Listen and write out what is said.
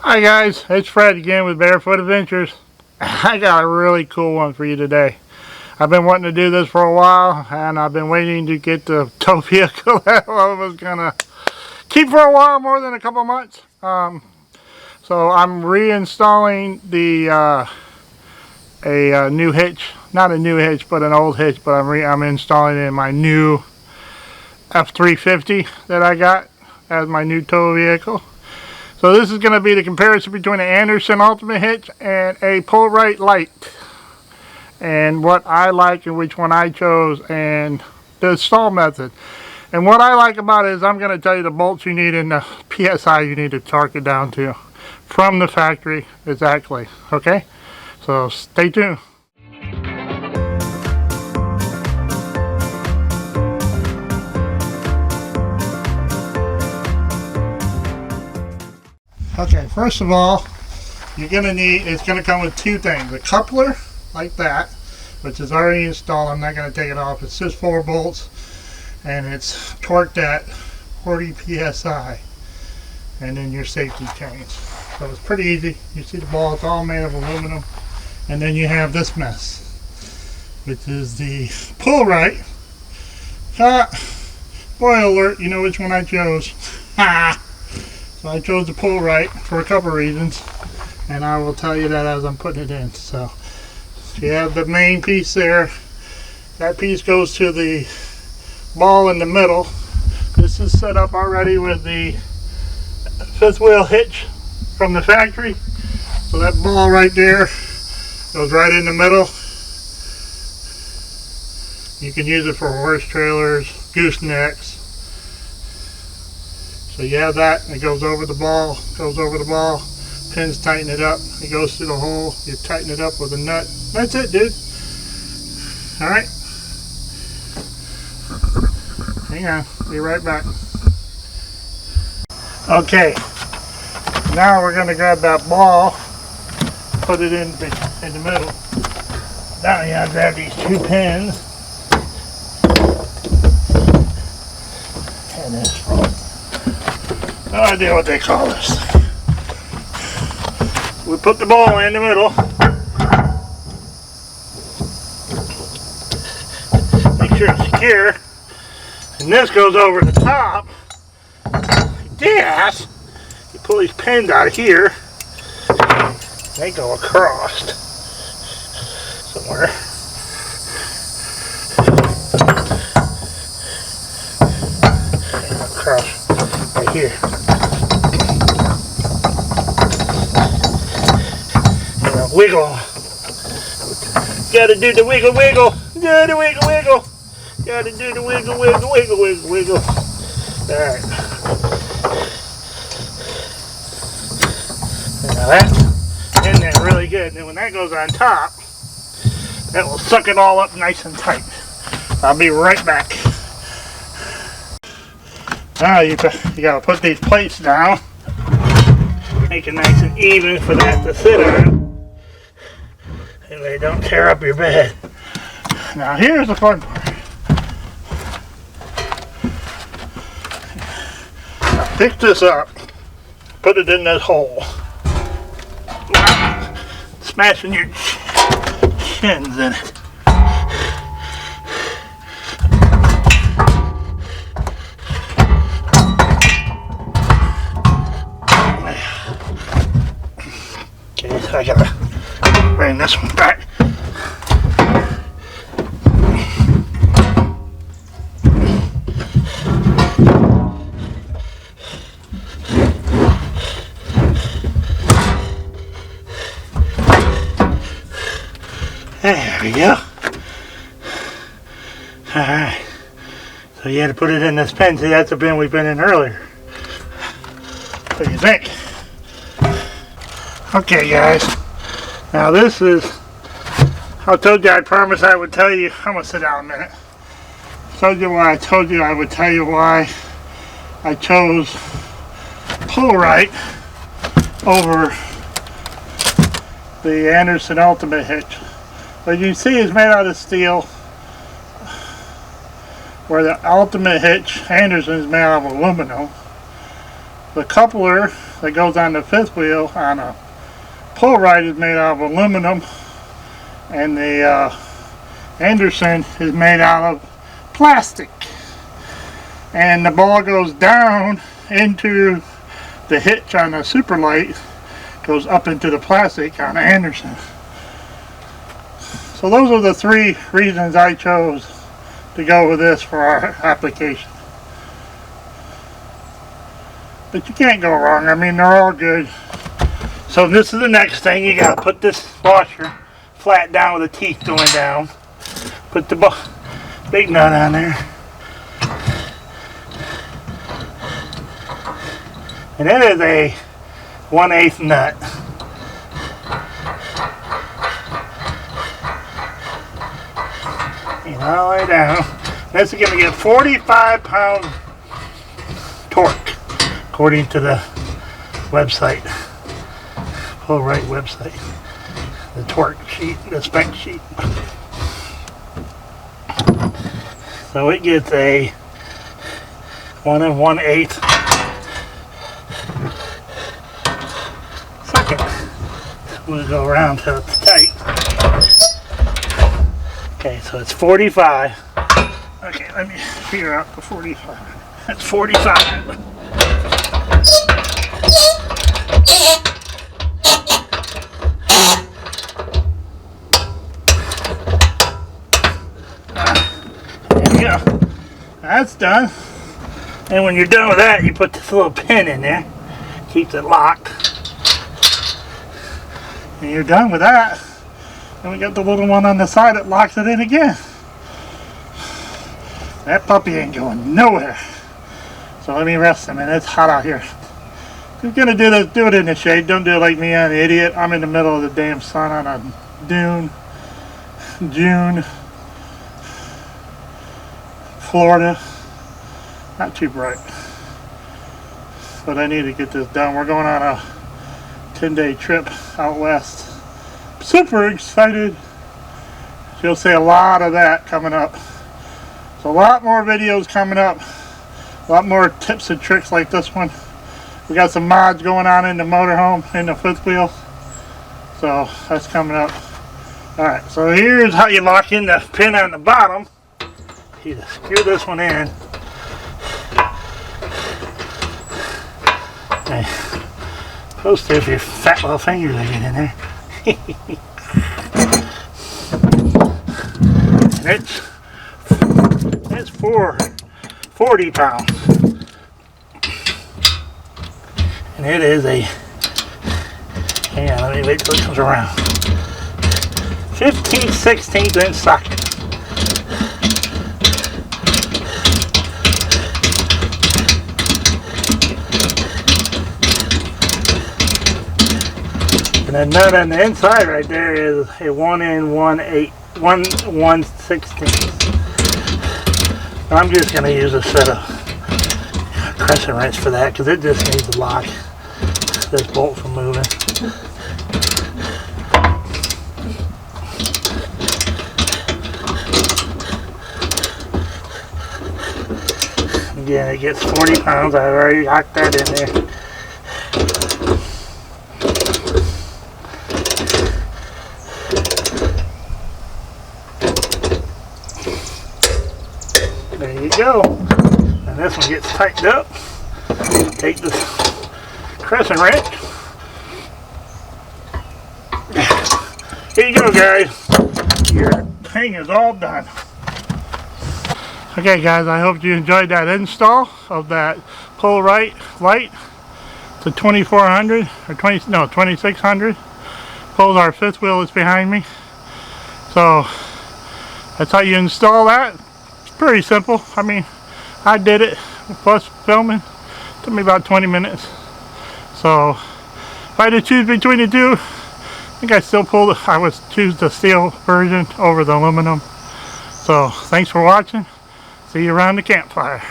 Hi guys, it's Fred again with Bearfoot Adventures. I got a really cool one for you today. I've been wanting to do this for a while, and I've been waiting to get the tow vehicle that I was gonna keep for a while, more than a couple months. So I'm reinstalling the a new hitch, not a new hitch, but an old hitch. But I'm installing it in my new F350 that I got as my new tow vehicle. So this is going to be the comparison between an Andersen Ultimate Hitch and a Pullrite Lite, and what I like and which one I chose, and the install method. And what I like about it is I'm going to tell you the bolts you need and the PSI you need to torque it down to from the factory exactly. Okay, so stay tuned. Okay, first of all, you're going to need, it's going to come with two things. A coupler, like that, which is already installed. I'm not going to take it off. It's just 4 bolts, and it's torqued at 40 psi. And then your safety chains. So it's pretty easy. You see the ball, it's all made of aluminum. And then you have this mess, which is the Pullrite. Spoiler alert, you know which one I chose. So I chose the Pullrite for a couple reasons, and I will tell you that as I'm putting it in. So you have the main piece there. That piece goes to the ball in the middle. This is set up already with the Fifth Wheel Hitch from the factory. So that ball right there goes right in the middle. You can use it for horse trailers, goosenecks. So you have that, it goes over the ball, pins tighten it up, it goes through the hole, you tighten it up with a nut. That's it, dude. Alright. Hang on, be right back. Okay, now we're going to grab that ball, put it in the middle. Now you have to grab these 2 pins. And this one. No idea what they call this. We put the ball in the middle. Make sure it's secure. And this goes over the top. This, you pull these pins out of here. They go across somewhere. They go across right here. Wiggle. Gotta do the wiggle wiggle. Do the wiggle wiggle. Gotta do the wiggle wiggle wiggle wiggle wiggle. Alright. Now that's in there really good. And when that goes on top, that will suck it all up nice and tight. I'll be right back. Now you gotta put these plates down. Make it nice and even for that to sit on. And they don't tear up your bed. Now here's the fun part. Now pick this up, put it in this hole. Smashing your shins in it. Okay, so I gotta bring this one back. There we go. Alright. So you had to put it in this bin. See, that's the bin we've been in earlier. What do you think? Okay, guys. Now this is, I told you I promised I would tell you. I'm going to sit down a minute. Told you why I told you I would tell you why I chose Pullrite over the Andersen Ultimate Hitch. But you see it's made out of steel. where the Ultimate Hitch Andersen is made out of aluminum. The coupler that goes on the fifth wheel on a Pullrite is made out of aluminum, and the Andersen is made out of plastic. And the ball goes down into the hitch on the Super Lite, goes up into the plastic on the Andersen. So those are the three reasons I chose to go with this for our application. But you can't go wrong. I mean, they're all good. So this is the next thing. You gotta put this washer flat down with the teeth going down. Put the big nut on there. And it is a 1/8 nut. And all the way down. This is going to get 45 pound torque, according to the website, Pullrite website, the torque sheet, the spec sheet. So it gets a 1 1/8 second. We'll go around till it's tight. Okay, so it's 45. Okay, let me figure out the 45. That's 45. There we go. That's done. And when you're done with that, you put this little pin in there. Keeps it locked. And you're done with that. And we got the little one on the side that locks it in again. That puppy ain't going nowhere. So let me rest a minute. It's hot out here. If you're gonna do this, do it in the shade. Don't do it like me, I'm an idiot. I'm in the middle of the damn sun on a dune, June, Florida. Not too bright. But I need to get this done. We're going on a 10-day trip out west. Super excited. You'll see a lot of that coming up. So a lot more videos coming up. A lot more tips and tricks like this one. We got some mods going on in the motorhome, in the fifth wheel. So that's coming up. Alright, so here's how you lock in the pin on the bottom. You just screw this one in. Okay. Supposed to if your fat little fingers are getting in there. It's 40 pounds. And it is a, hang on, let me wait till it comes around. 15/16 inch socket. And the nut on the inside right there is a 1 1/16. I'm just going to use a set of crescent wrench for that because it just needs to lock this bolt from moving. Again, it gets 40 pounds. I've already locked that in there. There you go. And this one gets tightened up. Take this crescent wrench. Here you go, guys. Your thing is all done. Okay, guys, I hope you enjoyed that install of that Pullrite Lite. It's a 2400 or 2600. Our fifth wheel is behind me. So that's how you install that. Pretty simple. I mean, I did it plus filming. Took me about 20 minutes. So if I had to choose between the two, I think I would choose the steel version over the aluminum. So thanks for watching. See you around the campfire.